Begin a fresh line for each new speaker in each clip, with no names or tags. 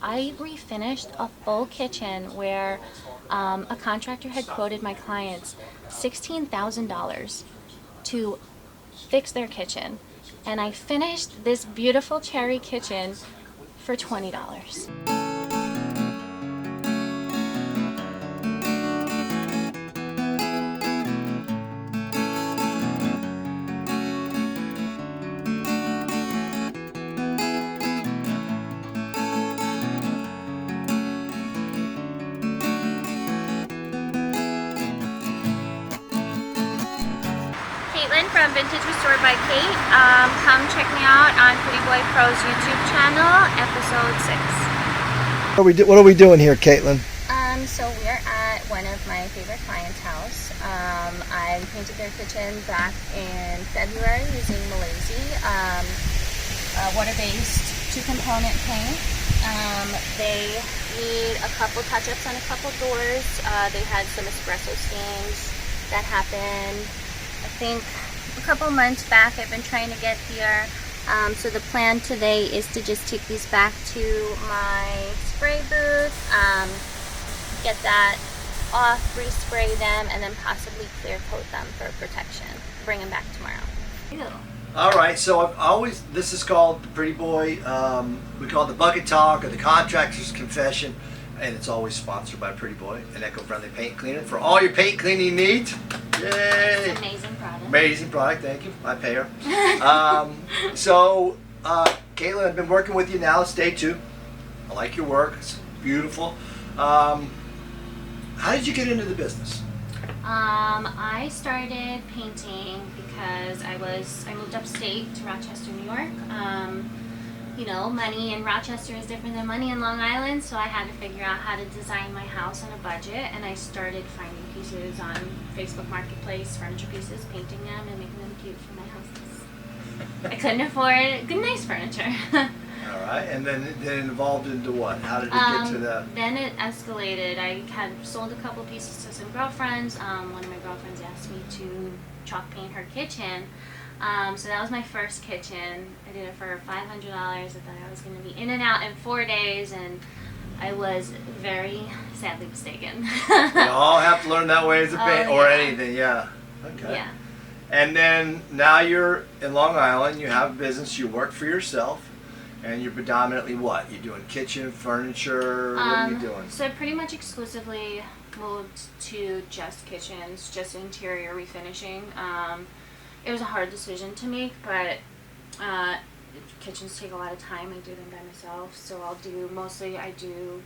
I refinished a full kitchen where a contractor had quoted my clients $16,000 to fix their kitchen. And I finished this beautiful cherry kitchen for $20. Caitlin from Vintage Restored by Kate. Come check me out on Pretty Boy Pro's YouTube channel, episode 6.
What are we doing here, Caitlin?
So we're at one of my favorite clients' house. I painted their kitchen back in February using Malaysia, water-based 2-component paint. They need a couple touch-ups on a couple doors. They had some espresso stains that happened, I think, a couple months back. I've been trying to get here. So the plan today is to just take these back to my spray booth, get that off, respray them, and then possibly clear coat them for protection. Bring them back tomorrow. Ew.
All right, so this is called the Pretty Boy. We call it the Bucket Talk or the Contractor's Confession, and it's always sponsored by Pretty Boy, an eco-friendly paint cleaner for all your paint cleaning needs. Yay!
It's an amazing product.
Amazing product, thank you. I pay her. Caitlin, I've been working with you now. It's day 2. I like your work. It's beautiful. How did you get into the business?
I started painting because I moved upstate to Rochester, New York. You know, money in Rochester is different than money in Long Island, so I had to figure out how to design my house on a budget, and I started finding pieces on Facebook Marketplace, furniture pieces, painting them and making them cute for my houses. I couldn't afford good, nice furniture.
All right, and then it evolved into what? How did it get to that?
Then it escalated. I had sold a couple pieces to some girlfriends. One of my girlfriends asked me to chalk paint her kitchen. So that was my first kitchen. I did it for $500. I thought I was going to be in and out in 4 days, and I was very sadly mistaken.
We all have to learn that way as a paint or
yeah.
anything, yeah. Okay.
Yeah.
And then now you're in Long Island, you have a business, you work for yourself, and you're predominantly what? You're doing kitchen, furniture, what are you doing?
So I pretty much exclusively moved to just kitchens, just interior refinishing. It was a hard decision to make, but kitchens take a lot of time. I do them by myself, so I do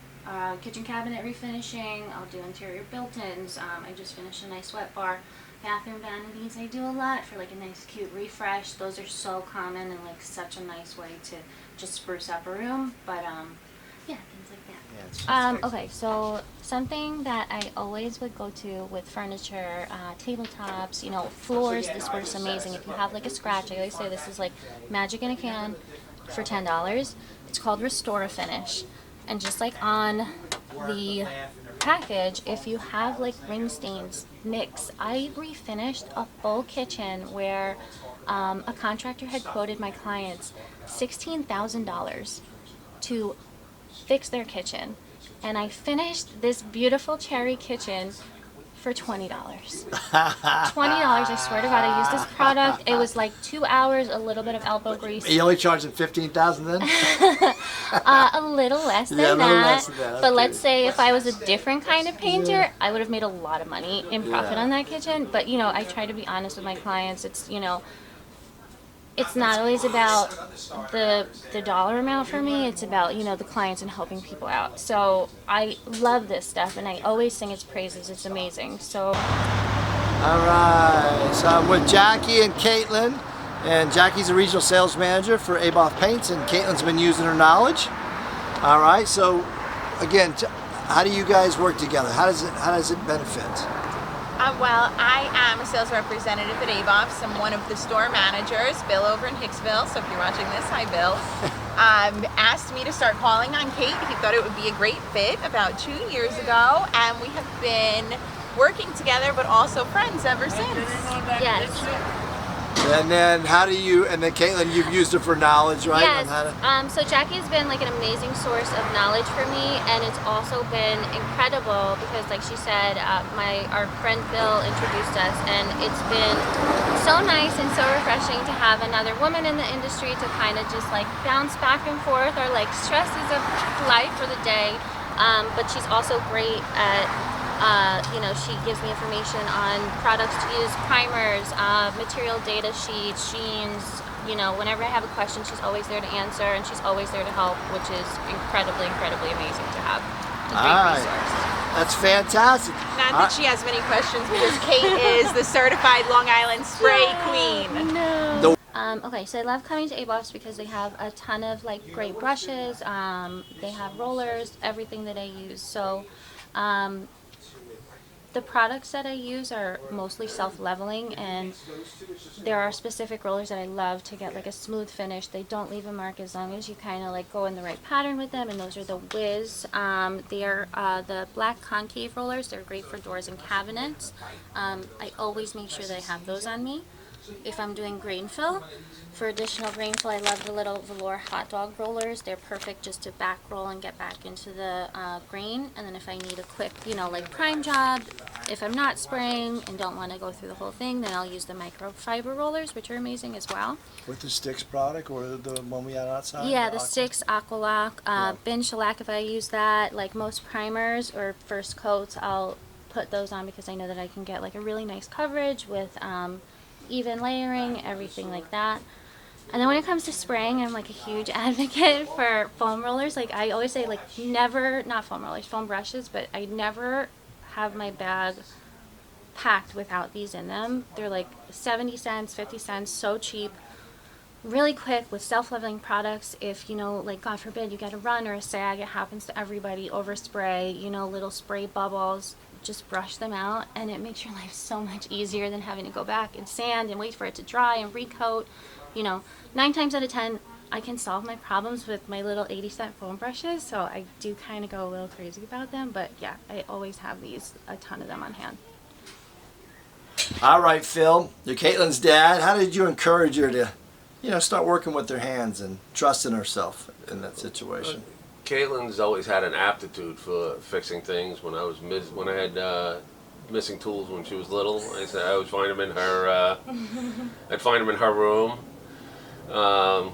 kitchen cabinet refinishing. I'll do interior built-ins. I just finished a nice sweat bar. Bathroom vanities, I do a lot for like a nice cute refresh. Those are so common and like such a nice way to just spruce up a room, but yeah, things like that.
Yeah,
okay, so something that I always would go to with furniture, tabletops, you know, floors, this works amazing. If you have like a scratch, I always say this is like magic in a can for $10. It's called Restore a Finish. And just like on the package, if you have like ring stains, nicks, I refinished a full kitchen where a contractor had quoted my clients $16,000 to fix their kitchen, and I finished this beautiful cherry kitchen for $20. $20, I swear to God, I used this product. It was like 2 hours, a little bit of elbow grease.
You only charging $15,000 then?
A little less than that.
Less than that.
But let's say if I was a different kind of painter, I would have made a lot of money in profit on that kitchen. But you know, I try to be honest with my clients. It's, you know, it's not always about the dollar amount for me. It's about, you know, the clients and helping people out. So I love this stuff, and I always sing its praises. It's amazing. So.
All right, so I'm with Jackie and Caitlin, and Jackie's a regional sales manager for Aboff Paints, and Caitlin's been using her knowledge. All right, so again, how do you guys work together? How does it benefit?
Well, I am a sales representative at Aboff. I'm one of the store managers, Bill over in Hicksville. So if you're watching this, hi Bill. Asked me to start calling on Kate. He thought it would be a great fit about 2 years ago, and we have been working together, but also friends ever since.
Yes.
And then Caitlin, you've used it for knowledge, right?
Yes.
On how to...
So Jackie's been like an amazing source of knowledge for me, and it's also been incredible because, like she said, our friend Bill introduced us, and it's been so nice and so refreshing to have another woman in the industry to kind of just like bounce back and forth our like stresses of life for the day. But she's also great at she gives me information on products to use, primers, material data sheets, sheens. Whenever I have a question, she's always there to answer, and she's always there to help, which is incredibly, incredibly amazing to have. A great resource.
That's fantastic.
Not that she has many questions, because Kate is the certified Long Island spray queen.
No. Okay, so I love coming to ABOFs because they have a ton of like great brushes. They have rollers, everything that I use. So. The products that I use are mostly self-leveling, and there are specific rollers that I love to get like a smooth finish. They don't leave a mark as long as you kind of like go in the right pattern with them, and those are the Wiz. They are the black concave rollers. They're great for doors and cabinets. I always make sure that I have those on me. If I'm doing grain fill, for additional grain fill, I love the little velour hot dog rollers. They're perfect just to back roll and get back into the grain. And then if I need a quick, like prime job, if I'm not spraying and don't want to go through the whole thing, then I'll use the microfiber rollers, which are amazing as well.
With the Sticks product or the one we had outside?
Yeah, the Sticks, Aqualock, Bin Shellac, if I use that. Like most primers or first coats, I'll put those on because I know that I can get like a really nice coverage with even layering, everything like that. And then when it comes to spraying, I'm like a huge advocate for foam rollers. Like I always say, like never, not foam rollers, foam brushes, but I never have my bag packed without these in them. They're like 70 cents, 50 cents, so cheap, really quick with self-leveling products. If, like God forbid you get a run or a sag, it happens to everybody, overspray, little spray bubbles, just brush them out, and it makes your life so much easier than having to go back and sand and wait for it to dry and recoat. 9 times out of 10 I can solve my problems with my little 80-cent foam brushes, so I do kind of go a little crazy about them, but yeah, I always have a ton of them on hand.
All right, Phil, you're Caitlin's dad. How did you encourage her to start working with her hands and trusting herself in that situation?
Caitlin's always had an aptitude for fixing things. When I had missing tools when she was little, I would find them in her. I'd find them in her room. I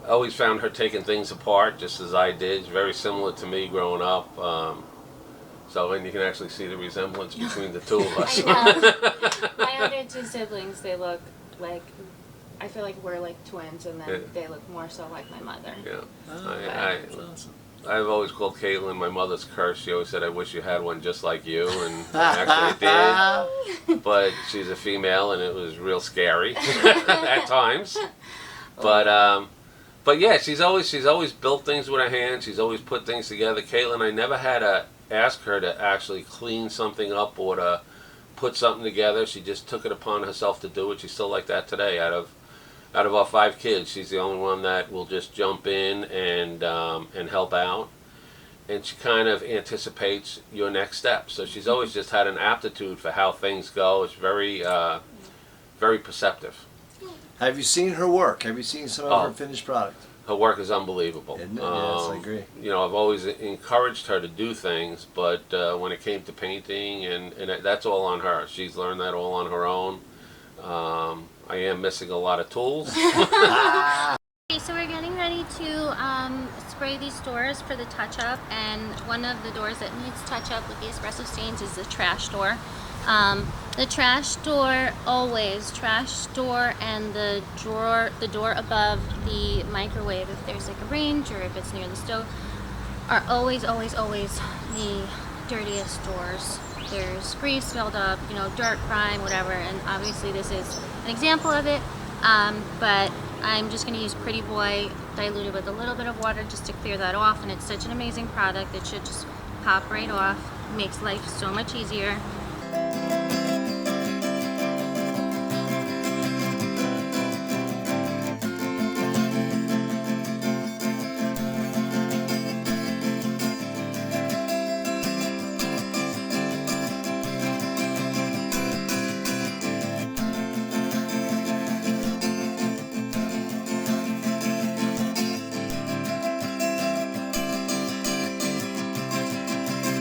always found her taking things apart, just as I did. Very similar to me growing up. And you can actually see the resemblance between the two of us.
I know. My other 2 siblings, they look like, I feel like we're like twins, and then they look more so like my mother.
Yeah. I've always called Caitlin my mother's curse. She always said, I wish you had one just like you, and actually I did. But she's a female, and it was real scary at times. But yeah, she's always built things with her hands. She's always put things together. Caitlin, I never had to ask her to actually clean something up or to put something together. She just took it upon herself to do it. She's still like that today. Out of our 5 kids, she's the only one that will just jump in and help out. And she kind of anticipates your next step. So she's always just had an aptitude for how things go. It's very, very perceptive.
Have you seen her work? Have you seen some of her finished product?
Her work is unbelievable.
Isn't it? Yes, I agree.
I've always encouraged her to do things, but when it came to painting, and that's all on her. She's learned that all on her own. I am missing a lot of tools.
Okay, so we're getting ready to spray these doors for the touch-up, and one of the doors that needs touch-up with the espresso stains is the trash door. The trash door, always, trash door and the door above the microwave, if there's like a range or if it's near the stove, are always, always, always the dirtiest doors. There's grease buildup, dirt, grime, whatever, and obviously this is an example of it, but I'm just going to use Pretty Boy diluted with a little bit of water just to clear that off, and it's such an amazing product. It should just pop right off. It makes life so much easier.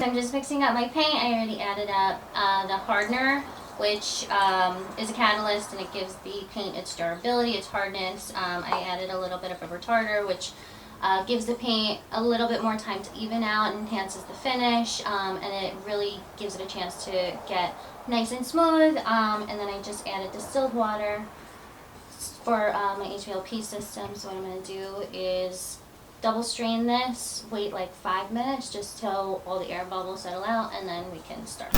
I'm just mixing up my paint. I already added up the hardener, which is a catalyst, and it gives the paint its durability, its hardness. I added a little bit of a retarder, which gives the paint a little bit more time to even out and enhances the finish, and it really gives it a chance to get nice and smooth. And then I just added distilled water for my HVLP system. So what I'm going to do is double strain this, wait like 5 minutes just till all the air bubbles settle out, and then we can start.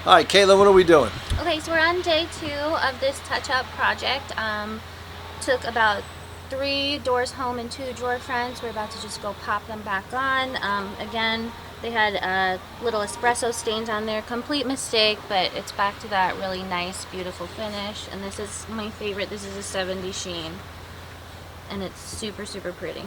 All right, Caitlin, what are we doing?
Okay, so we're on day 2 of this touch-up project. Took about 3 doors home and 2 drawer fronts. We're about to just go pop them back on. Again, they had little espresso stains on there. Complete mistake, but it's back to that really nice, beautiful finish. And this is my favorite. This is a 70 sheen, and it's super, super pretty.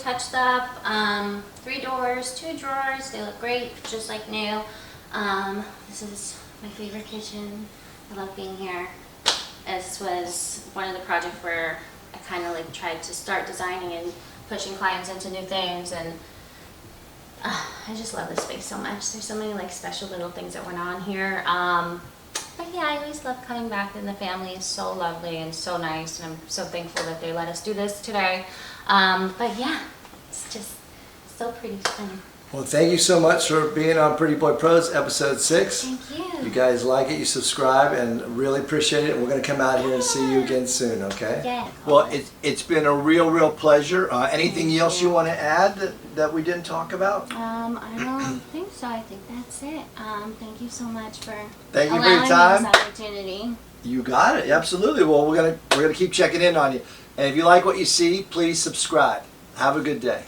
Touched up 3 doors, 2 drawers. They look great, just like new. This is my favorite kitchen. I love being here. This was one of the projects where I kind of like tried to start designing and pushing clients into new things, and I just love this space so much. There's so many like special little things that went on here. But yeah, I always love coming back, and the family is so lovely and so nice, and I'm so thankful that they let us do this today. But yeah, it's just so pretty fun.
Well, thank you so much for being on Pretty Boy Pros, episode 6.
Thank you.
You guys like it, you subscribe, and really appreciate it. We're going to come out here and see you again soon, okay?
Yeah.
Well, it's been a real pleasure. Anything else you want to add that we didn't talk about?
I don't think so. I think that's it. Thank you so much for
Thank you for
allowing
your time.
me this opportunity.
You got it, absolutely. Well, we're gonna keep checking in on you. And if you like what you see, please subscribe. Have a good day.